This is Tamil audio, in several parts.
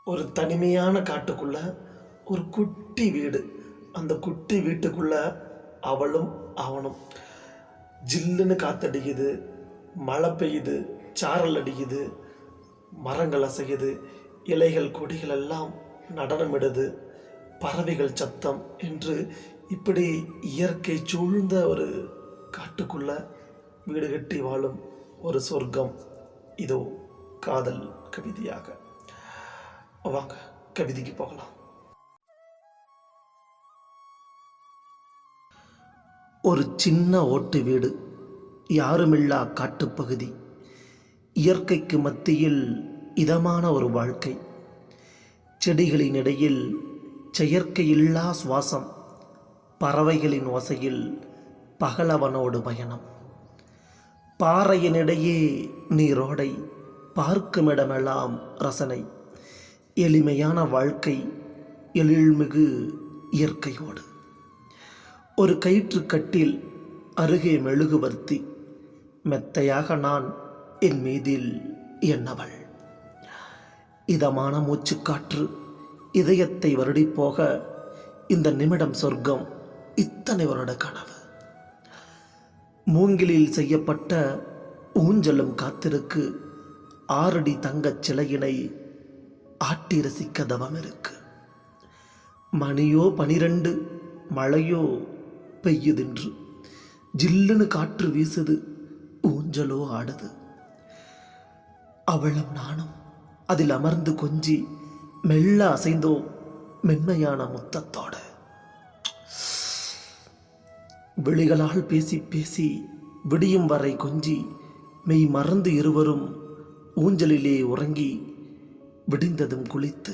ஒரு தனிமையான காட்டுக்குள்ள ஒரு குட்டி வீடு. அந்த குட்டி வீட்டுக்குள்ள அவளும் அவனும். ஜில்லுன்னு காத்தடிக்குது, மழை பெய்யுது, சாரல் அடிக்குது, மரங்கள் அசையுது, இலைகள் கொடிகள் எல்லாம் நடனமிடுது, பறவைகள் சத்தம் என்று இப்படி இயற்கை சூழ்ந்த ஒரு காட்டுக்குள்ள வீடு கட்டி வாழும் ஒரு சொர்க்கம். இதோ காதல் கவிதையாக. வாங்க கவிதைக்கு போகலாம். ஒரு சின்ன ஓட்டு வீடு, யாருமில்லா காட்டுப்பகுதி, இயற்கைக்கு மத்தியில் இதமான ஒரு வாழ்க்கை, செடிகளின் இடையில் செயற்கையில்லா சுவாசம், பறவைகளின் ஓசையில் பகலவனோடு பயணம், பாறையினிடையே நீரோடை, பார்க்குமிடமெல்லாம் ரசனை, எளிமையான வாழ்க்கை, எழில்மிகு இயற்கையோடு. ஒரு கயிற்று கட்டில், அருகே மெழுகுவர்த்தி, மெத்தையாக நான், என் மீதில் என்னவள். இதமான மூச்சுக்காற்று இதயத்தை வருடிப்போக, இந்த நிமிடம் சொர்க்கம், இத்தனை வருட கனவு. மூங்கிலில் செய்யப்பட்ட ஊஞ்சலும் காத்திருக்கு, 6 அடி தங்கச் சிலையினை ஆட்டி ரசிக்க தவம் இருக்கு. மணியோ 12, மழையோ பெய்யுதென்று, ஜில்லுன்னு காற்று வீசுது, ஊஞ்சலோ ஆடுது. அவளும் நானும் அதில் அமர்ந்து கொஞ்சி மெல்ல அசைந்தோம் மென்மையான முத்தத்தோட. விழிகளால் பேசி பேசி விடியும் வரை கொஞ்சி மெய் மறந்து இருவரும் ஊஞ்சலிலே உறங்கி, விடிந்ததும் குளித்து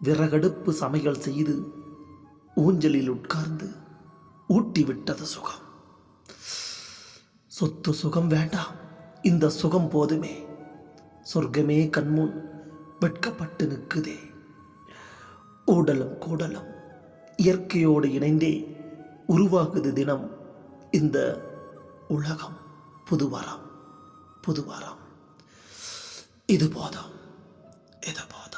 விறகடுப்பு சமையல் செய்து ஊஞ்சலில் உட்கார்ந்து ஊட்டிவிட்டது சுகம். சொத்து சுகம் வேண்டாம், இந்த சுகம் போதுமே. சொர்க்கமே கண்முன் வெட்கப்பட்டு நிற்குதே. ஊடலும் கூடலும் இயற்கையோடு இணைந்தே உருவாகுது தினம் இந்த உலகம். புதுவரம் புதுவரம். இது போதும், இது போதும்.